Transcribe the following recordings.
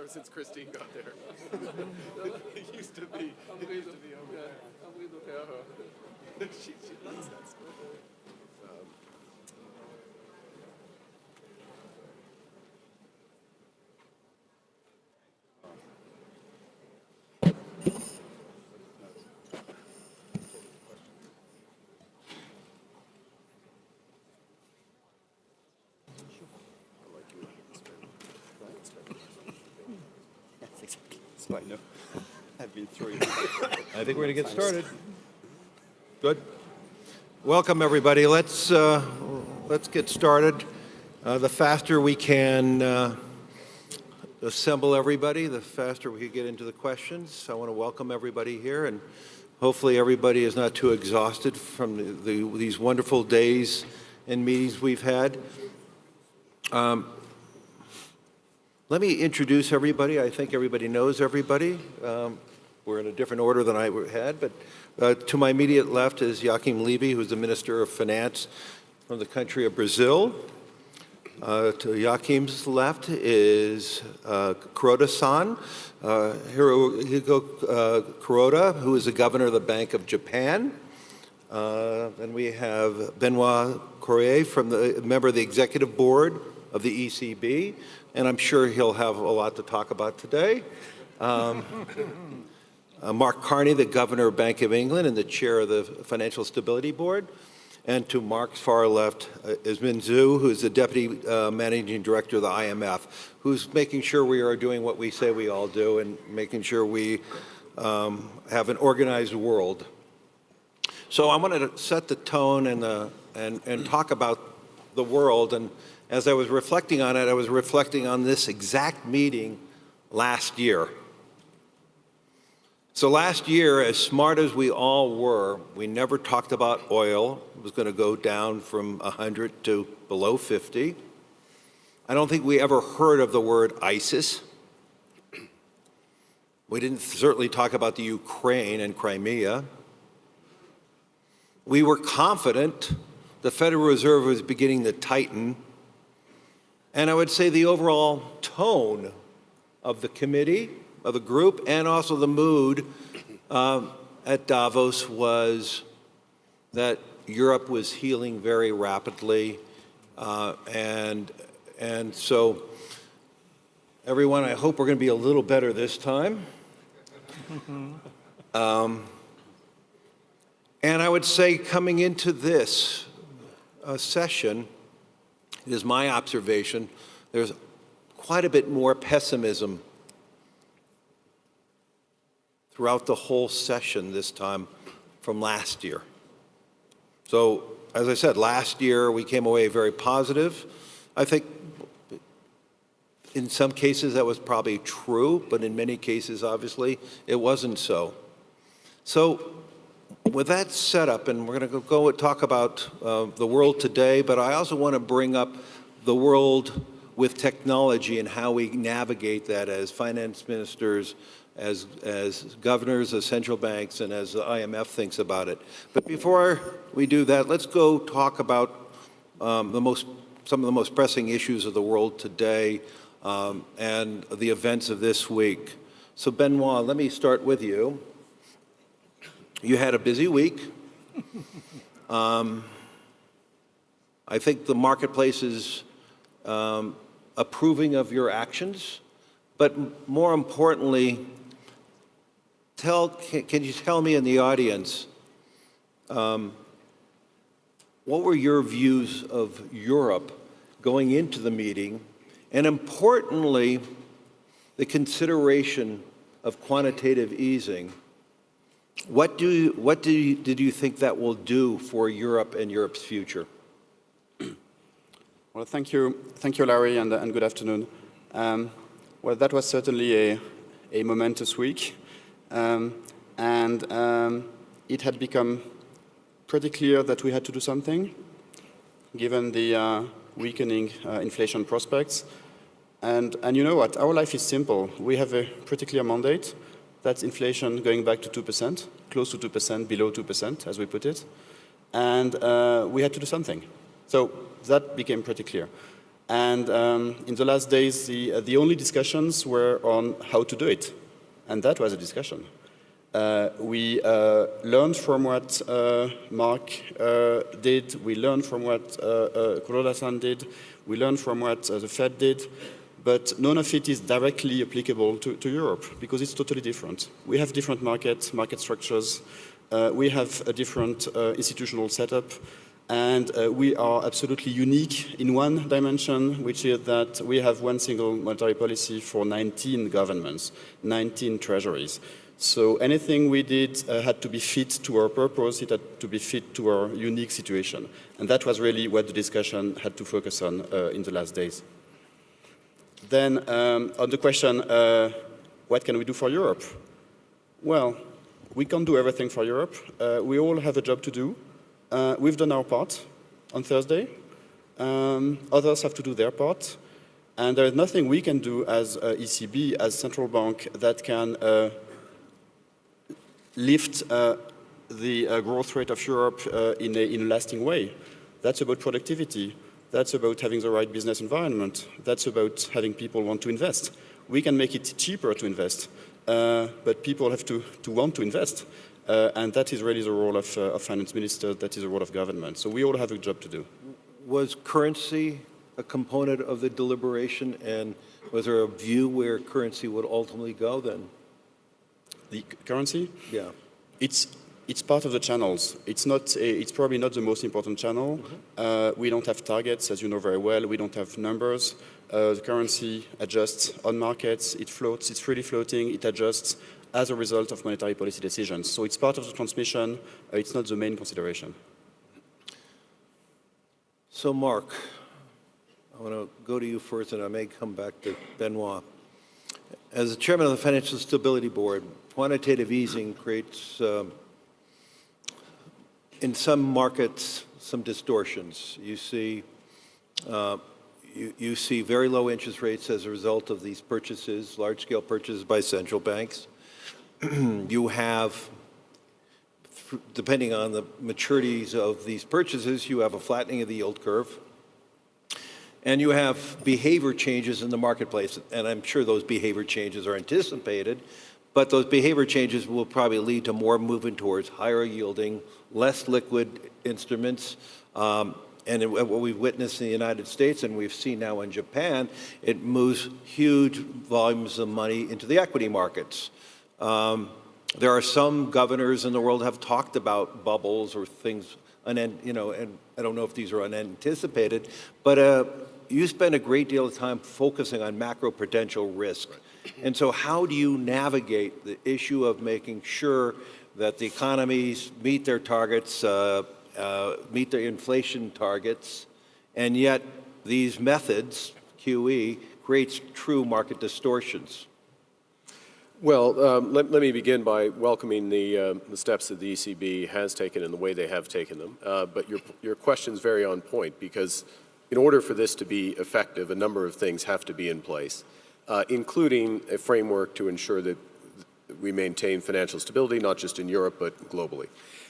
ever since Christine got there. It used to be over there. I'm going to tell her. She likes that stuff. So I know. I've been through it. I think we're going to get started. Good. Welcome, everybody. Let's get started. The faster we can assemble everybody, the faster we can get into the questions. I want to welcome everybody here, and hopefully everybody is not too exhausted from these wonderful days and meetings we've had. Let me introduce everybody. I think everybody knows everybody. We're in a different order than I had, but to my immediate left is Joachim Levy, who's the Minister of Finance from the country of Brazil. To Joachim's left is Kuroda-san, Hirohiko Kuroda, who is the Governor of the Bank of Japan. Then we have Benoit Cœuré, member of the Executive Board of the ECB, and I'm sure he'll have a lot to talk about today. Mark Carney, the Governor of Bank of England and the Chair of the Financial Stability Board. And to Mark's far left is Min Zhu, who is the Deputy Managing Director of the IMF, who's making sure we are doing what we say we all do and making sure we have an organized world. So I wanted to set the tone and talk about the world. And as I was reflecting on it, I was reflecting on this exact meeting last year. So last year, as smart as we all were, we never talked about oil. It was going to go down from 100 to below 50. I don't think we ever heard of the word ISIS. We didn't certainly talk about the Ukraine and Crimea. We were confident the Federal Reserve was beginning to tighten. And I would say the overall tone of the committee, of the group, and also the mood at Davos was that Europe was healing very rapidly. And so, everyone, I hope we're going to be a little better this time. And I would say coming into this session, it is my observation, there's quite a bit more pessimism throughout the whole session this time from last year. So, as I said, last year we came away very positive. I think in some cases that was probably true, but in many cases, obviously, it wasn't so. So, with that set up, and we're going to go and talk about the world today, but I also want to bring up the world with technology and how we navigate that as finance ministers, as governors of central banks, and as the IMF thinks about it. But before we do that, let's go talk about some of the most pressing issues of the world today and the events of this week. So Benoit, let me start with you. You had a busy week. I think the marketplace is approving of your actions, but more importantly, can you tell me in the audience, what were your views of Europe going into the meeting, and importantly, the consideration of quantitative easing? What did you think that will do for Europe and Europe's future? Well, thank you, Larry, and good afternoon. Well, that was certainly a momentous week, and it had become pretty clear that we had to do something, given the weakening inflation prospects. And you know what? Our life is simple. We have a pretty clear mandate. That's inflation going back to 2%, close to 2%, below 2%, as we put it. And we had to do something. So that became pretty clear. And in the last days, the only discussions were on how to do it. And that was a discussion. We learned from what Mark did. We learned from what Kuroda-san did. We learned from what the Fed did. But none of it is directly applicable to Europe because it's totally different. We have different market structures. We have a different institutional setup. And we are absolutely unique in one dimension, which is that we have one single monetary policy for 19 governments, 19 treasuries. So anything we did had to be fit to our purpose, it had to be fit to our unique situation. And that was really what the discussion had to focus on in the last days. Then on the question, what can we do for Europe? Well, we can't do everything for Europe. We all have a job to do. We've done our part on Thursday. Others have to do their part. And there is nothing we can do as ECB, as central bank, that can lift the growth rate of Europe in a lasting way. That's about productivity. That's about having the right business environment. That's about having people want to invest. We can make it cheaper to invest, but people have to want to invest. And that is really the role of finance ministers, that is the role of government. So we all have a job to do. Was currency a component of the deliberation, and was there a view where currency would ultimately go then? The currency? Yeah. It's part of the channels. It's probably not the most important channel. Mm-hmm. We don't have targets, as you know very well. We don't have numbers. The currency adjusts on markets. It floats. It's freely floating. It adjusts as a result of monetary policy decisions. So it's part of the transmission. It's not the main consideration. So, Mark, I want to go to you first, and I may come back to Benoit. As the chairman of the Financial Stability Board, quantitative easing creates, in some markets, some distortions. You see very low interest rates as a result of these purchases, large-scale purchases by central banks. You have, depending on the maturities of these purchases, you have a flattening of the yield curve. And you have behavior changes in the marketplace, and I'm sure those behavior changes are anticipated, but those behavior changes will probably lead to more movement towards higher yielding, less liquid instruments. And what we've witnessed in the United States, and we've seen now in Japan, it moves huge volumes of money into the equity markets. There are some governors in the world have talked about bubbles or things, and I don't know if these are unanticipated, but you spend a great deal of time focusing on macroprudential risk. And so how do you navigate the issue of making sure that the economies meet their targets, meet their inflation targets, and yet these methods, QE, creates true market distortions? Well, let me begin by welcoming the steps that the ECB has taken and the way they have taken them. But your question is very on point, because in order for this to be effective, a number of things have to be in place, including a framework to ensure that we maintain financial stability, not just in Europe, but globally.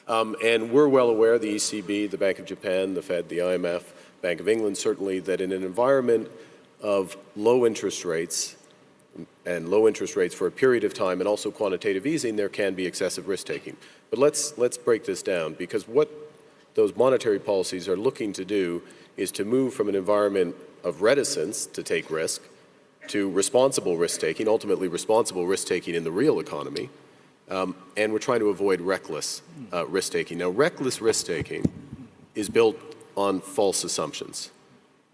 And we're well aware, the ECB, the Bank of Japan, the Fed, the IMF, Bank of England, certainly, that in an environment of low interest rates, and low interest rates for a period of time, and also quantitative easing, there can be excessive risk-taking. But let's break this down, because what those monetary policies are looking to do is to move from an environment of reticence to take risk to responsible risk-taking, ultimately responsible risk-taking in the real economy, and we're trying to avoid reckless risk-taking. Now, reckless risk-taking is built on false assumptions.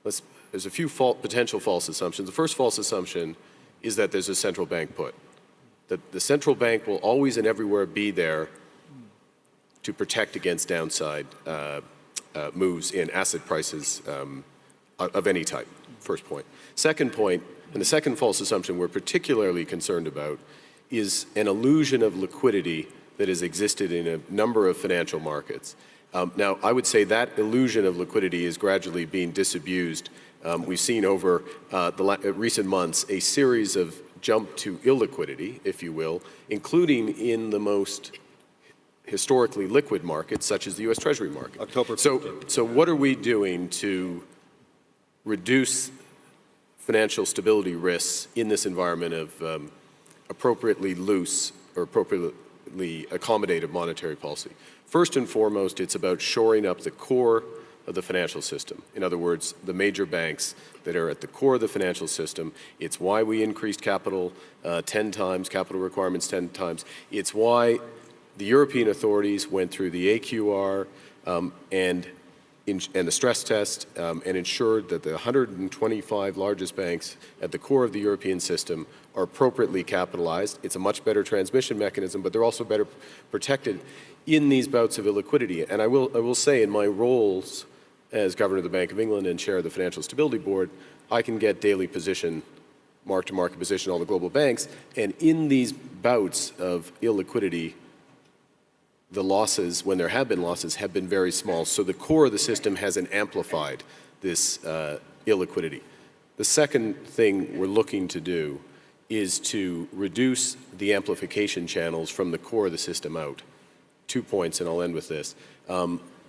There's a few potential false assumptions. The first false assumption is that there's a central bank put. That the central bank will always and everywhere be there to protect against downside moves in asset prices of any type, first point. Second point, and the second false assumption we're particularly concerned about, is an illusion of liquidity that has existed in a number of financial markets. Now, I would say that illusion of liquidity is gradually being disabused. We've seen over the recent months a series of jump to illiquidity, if you will, including in the most historically liquid markets, such as the U.S. Treasury market. October 15th. So what are we doing to reduce financial stability risks in this environment of appropriately loose or appropriately accommodative monetary policy. First and foremost, it's about shoring up the core of the financial system. In other words, the major banks that are at the core of the financial system. It's why we increased capital 10 times, capital requirements 10 times. It's why the European authorities went through the AQR and the stress test and ensured that the 125 largest banks at the core of the European system are appropriately capitalized. It's a much better transmission mechanism, but they're also better protected in these bouts of illiquidity. And I will say in my roles as Governor of the Bank of England and Chair of the Financial Stability Board, I can get daily position, mark-to-market position on all the global banks, and in these bouts of illiquidity, the losses, when there have been losses, have been very small. So the core of the system hasn't amplified this illiquidity. The second thing we're looking to do is to reduce the amplification channels from the core of the system out. 2 points, and I'll end with this.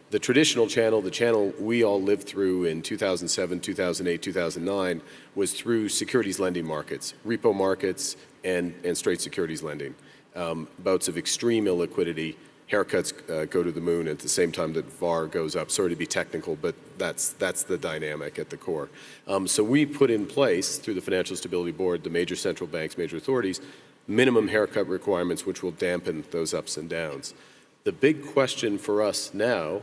The traditional channel, the channel we all lived through in 2007, 2008, 2009, was through securities lending markets, repo markets, and straight securities lending. Bouts of extreme illiquidity. Haircuts go to the moon at the same time that VAR goes up. Sorry to be technical, but that's the dynamic at the core. So we put in place, through the Financial Stability Board, the major central banks, major authorities, minimum haircut requirements which will dampen those ups and downs. The big question for us now,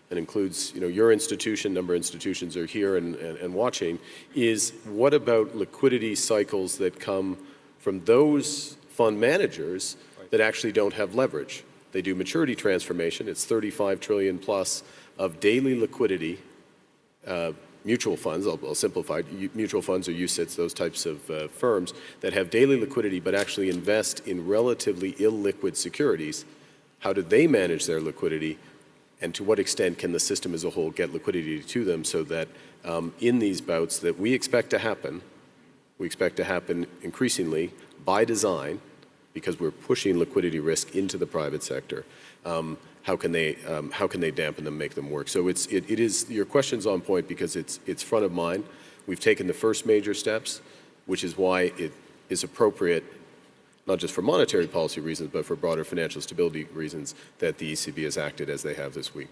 and includes your institution, number of institutions are here and watching, is what about liquidity cycles that come from those fund managers that actually don't have leverage? They do maturity transformation. It's 35 trillion plus of daily liquidity. Mutual funds, I'll simplify it, mutual funds or UCITS, those types of firms that have daily liquidity but actually invest in relatively illiquid securities. How do they manage their liquidity? And to what extent can the system as a whole get liquidity to them so that in these bouts that we expect to happen increasingly by design, because we're pushing liquidity risk into the private sector, how can they dampen them, make them work? So it is your question's on point because it's front of mind. We've taken the first major steps, which is why it is appropriate, not just for monetary policy reasons, but for broader financial stability reasons, that the ECB has acted as they have this week.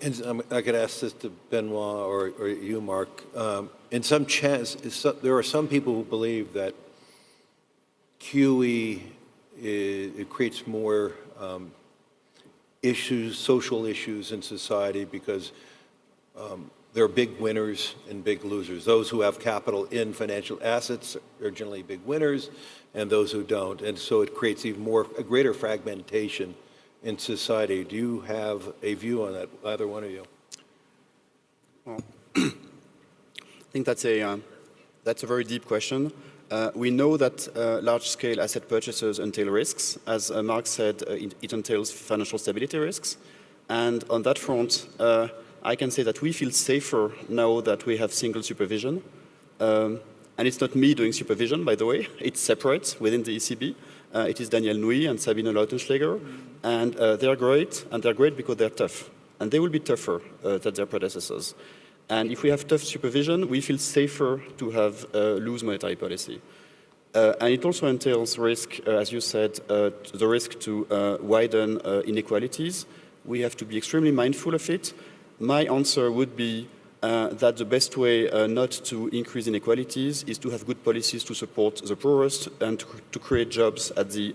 And I could ask this to Benoit or you, Mark. In some chance, there are some people who believe that QE it creates more issues, social issues in society because there are big winners and big losers. Those who have capital in financial assets are generally big winners, and those who don't. And so it creates a greater fragmentation in society. Do you have a view on that, either one of you? Well, I think that's a very deep question. We know that large-scale asset purchases entail risks. As Mark said, it entails financial stability risks. And on that front, I can say that we feel safer now that we have single supervision. And it's not me doing supervision, by the way. It's separate within the ECB. It is Daniel Nui and Sabine Lautenschläger. And they're great, and they're great because they're tough. And they will be tougher than their predecessors. And if we have tough supervision, we feel safer to have loose monetary policy. And it also entails risk, as you said, the risk to widen inequalities. We have to be extremely mindful of it. My answer would be that the best way not to increase inequalities is to have good policies to support the poorest and to create jobs at the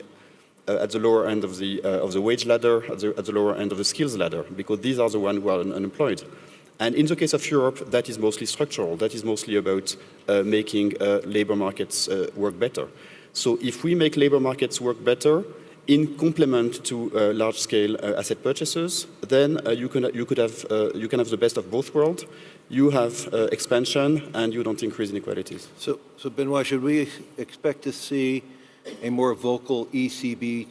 lower end of the wage ladder, at the lower end of the skills ladder, because these are the ones who are unemployed. And in the case of Europe, that is mostly structural. That is mostly about making labor markets work better. So if we make labor markets work better in complement to large-scale asset purchases, then you can have the best of both worlds. You have expansion, and you don't increase inequalities. So Benoit, should we expect to see a more vocal ECB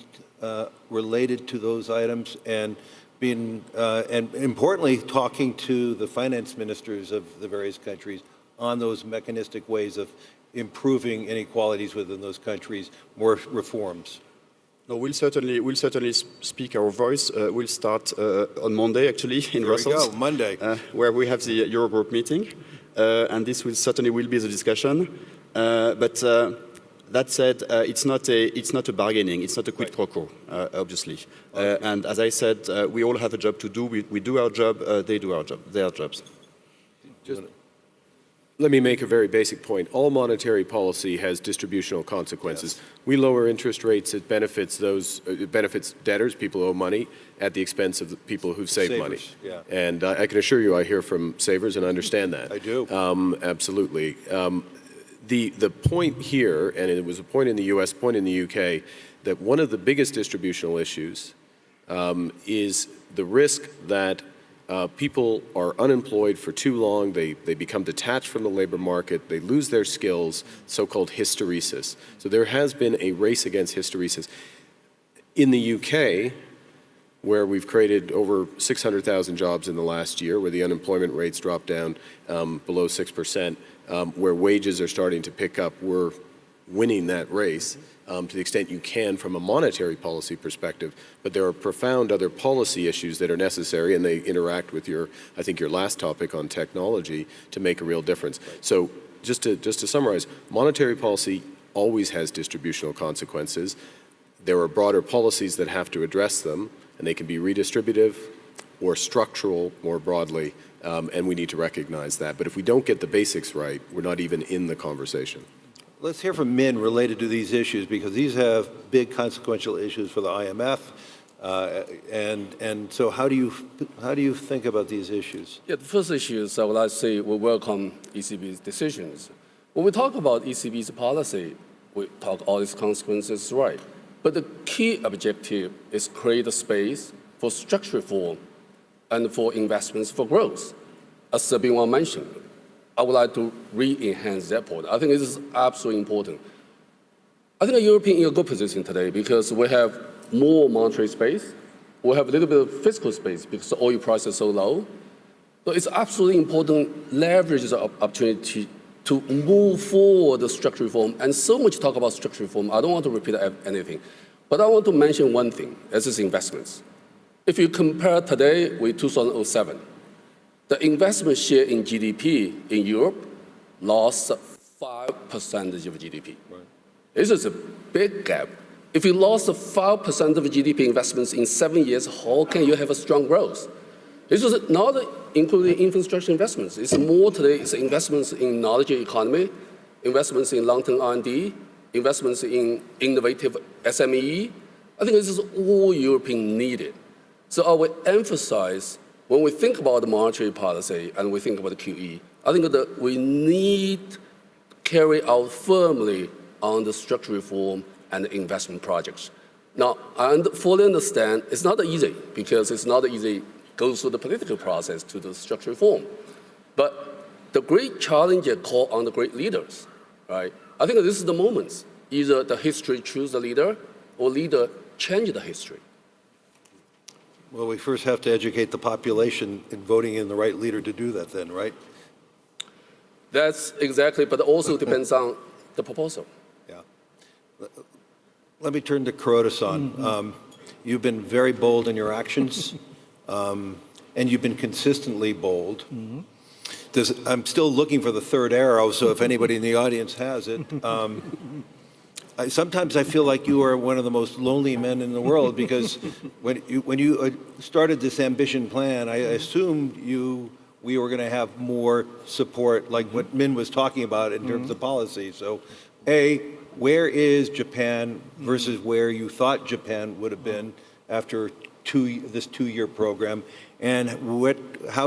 related to those items and importantly, talking to the finance ministers of the various countries on those mechanistic ways of improving inequalities within those countries, more reforms? No, we'll certainly speak our voice. We'll start on Monday, actually, in Brussels. There we go, Monday. Where we have the Eurogroup meeting. and this will certainly be the discussion. But that said, it's not a bargaining. It's not a quid pro quo, obviously. And as I said, we all have a job to do. We do our job. They do their jobs. Let me make a very basic point. All monetary policy has distributional consequences. Yes. We lower interest rates, it benefits debtors, people who owe money, at the expense of the people who've saved money. Yeah. And I can assure you I hear from savers and understand that. I do. Absolutely. The point here, and it was a point in the US, point in the UK, that one of the biggest distributional issues is the risk that people are unemployed for too long, they become detached from the labor market, they lose their skills, so-called hysteresis. So there has been a race against hysteresis. In the UK, where we've created over 600,000 jobs in the last year, where the unemployment rates dropped down below 6%, where wages are starting to pick up, we're winning that race. To the extent you can from a monetary policy perspective, but there are profound other policy issues that are necessary, and they interact with I think your last topic on technology to make a real difference. So just to summarize, monetary policy always has distributional consequences. There are broader policies that have to address them, and they can be redistributive or structural more broadly, and we need to recognize that. But if we don't get the basics right, we're not even in the conversation. Let's hear from Min related to these issues, because these have big consequential issues for the IMF. And so how do you think about these issues? Yeah, the first issue is I would like to say we welcome ECB's decisions. When we talk about ECB's policy, we talk all these consequences, right? But the key objective is create a space for structural reform and for investments for growth, as Sabine mentioned. I would like to re-enhance that point. I think this is absolutely important. I think the European is in a good position today because we have more monetary space. We have a little bit of fiscal space because the oil price is so low. So it's absolutely important to leverage the opportunity to move forward the structural reform. And so much talk about structural reform. I don't want to repeat anything. But I want to mention one thing, as is investments. If you compare today with 2007, the investment share in GDP in Europe lost 5% of GDP. Right. This is a big gap. If you lost 5% of GDP investments in 7 years, how can you have a strong growth? This is not including infrastructure investments. It's more today, it's investments in knowledge economy, investments in long-term R&D, investments in innovative SME. I think this is all European needed. So I will emphasize when we think about the monetary policy and we think about the QE, I think that we need to carry out firmly on the structural reform and the investment projects. Now, I fully understand it's not easy because it's not easy to go through the political process to the structural reform. But the great challenge call on the great leaders, right? I think this is the moment. Either the history choose the leader or leader change the history. Well, we first have to educate the population in voting in the right leader to do that then, right? That's exactly, but it also depends on the proposal. Yeah. Let me turn to Kuroda-san. You've been very bold in your actions, and you've been consistently bold. I'm still looking for the third arrow, so if anybody in the audience has it. Sometimes I feel like you are one of the most lonely men in the world because when you started this ambition plan, I assumed we were going to have more support, like what Min was talking about in terms of policy. So, where is Japan versus where you thought Japan would have been after this two-year program? And where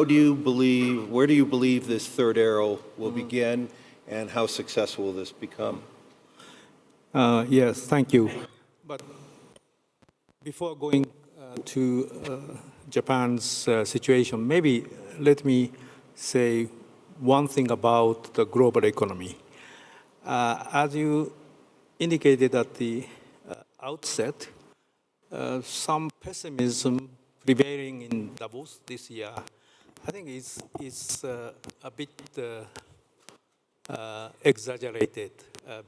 do you believe this third arrow will begin, and how successful will this become? Yes, thank you. But before going to Japan's situation, maybe let me say one thing about the global economy. As you indicated at the outset, some pessimism prevailing in Davos this year, I think it's a bit exaggerated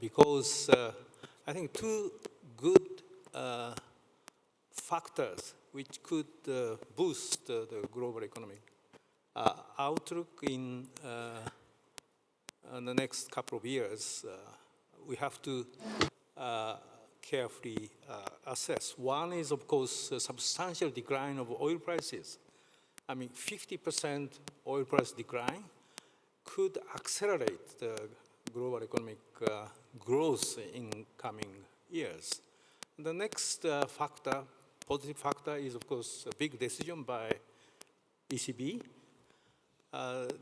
because I think two good factors which could boost the global economic outlook in in the next couple of years, we have to carefully assess. One is, of course, a substantial decline of oil prices. I mean, 50% oil price decline could accelerate the global economic growth in coming years. The next factor, positive factor, is, of course, a big decision by ECB.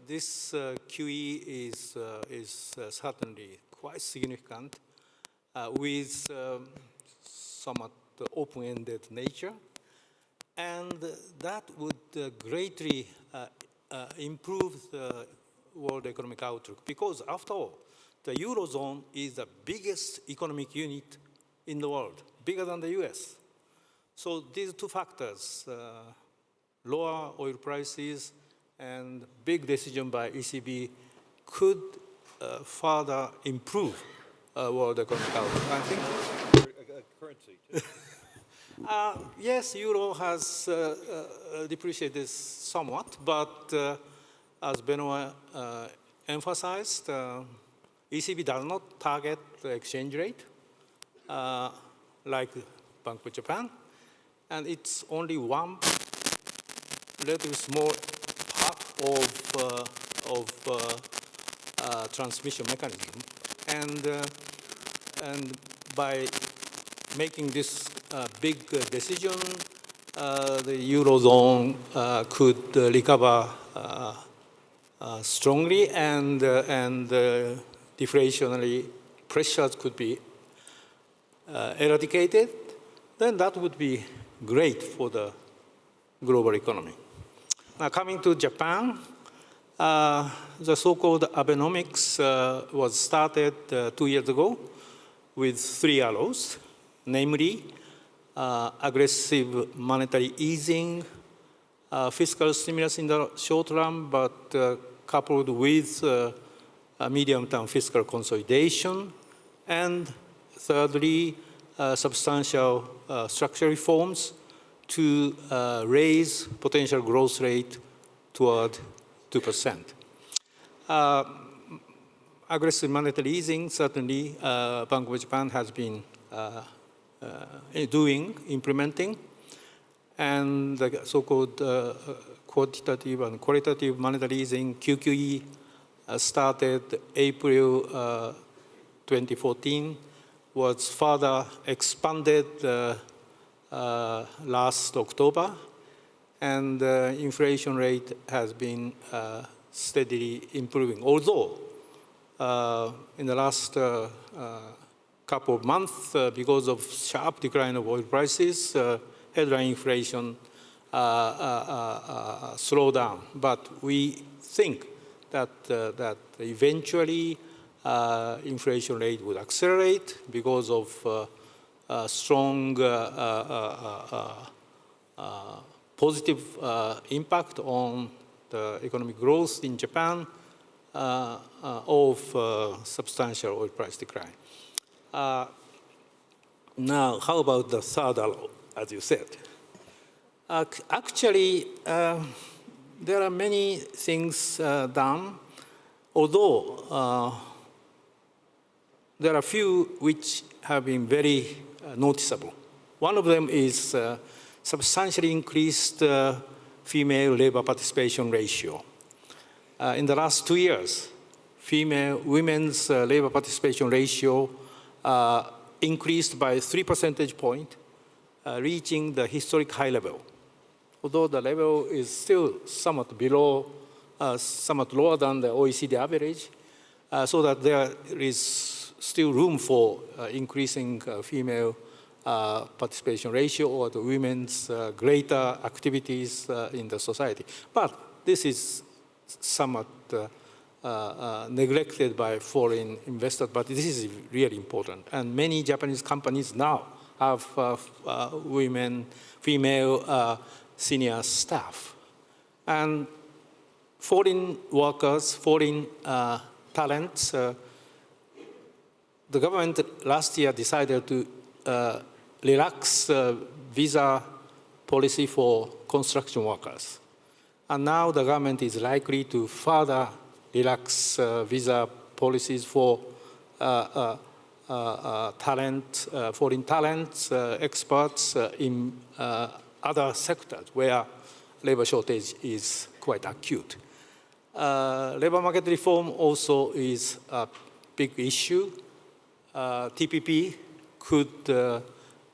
This QE is certainly quite significant with somewhat open-ended nature, and that would greatly improve the world economic outlook, because after all, the Eurozone is the biggest economic unit in the world, bigger than the US. So these two factors, lower oil prices and big decision by ECB, could further improve world economic outlook. I think. Currency, too. Yes, euro has depreciated somewhat, but as Benoit emphasized, ECB does not target the exchange rate like Bank of Japan, and it's only one relatively small part of transmission mechanism, and by making this big decision, the Eurozone could recover strongly, and deflationary pressures could be eradicated. Then that would be great for the global economy. Now, coming to Japan, the so-called Abenomics was started 2 years ago with 3 arrows, namely aggressive monetary easing, fiscal stimulus in the short run, but coupled with medium-term fiscal consolidation, and thirdly, substantial structural reforms to raise potential growth rate toward 2%. Aggressive monetary easing, certainly, Bank of Japan has been implementing, and the so-called quantitative and qualitative monetary easing, QQE, started April 2014, was further expanded last October, and the inflation rate has been steadily improving. Although in the last couple of months, because of sharp decline of oil prices, headline inflation slowed down. But we think that eventually inflation rate would accelerate because of strong positive impact on the economic growth in Japan of substantial oil price decline. Now, how about the third arrow, as you said? Actually, there are many things done, although there are a few which have been very noticeable. One of them is substantially increased female labor participation ratio. In the last 2 years, women's labor participation ratio increased by 3 percentage points, reaching the historic high level. Although the level is still somewhat lower than the OECD average, so that there is still room for increasing female participation ratio or the women's greater activities in the society. But this is somewhat neglected by foreign investors, but this is really important. And many Japanese companies now have female senior staff. And foreign workers, foreign talents, the government last year decided to relax visa policy for construction workers. And now the government is likely to further relax visa policies for talent, foreign talents, experts in other sectors where labor shortage is quite acute. Labor market reform also is a big issue. TPP could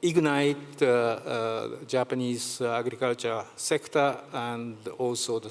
ignite the Japanese agriculture sector and also the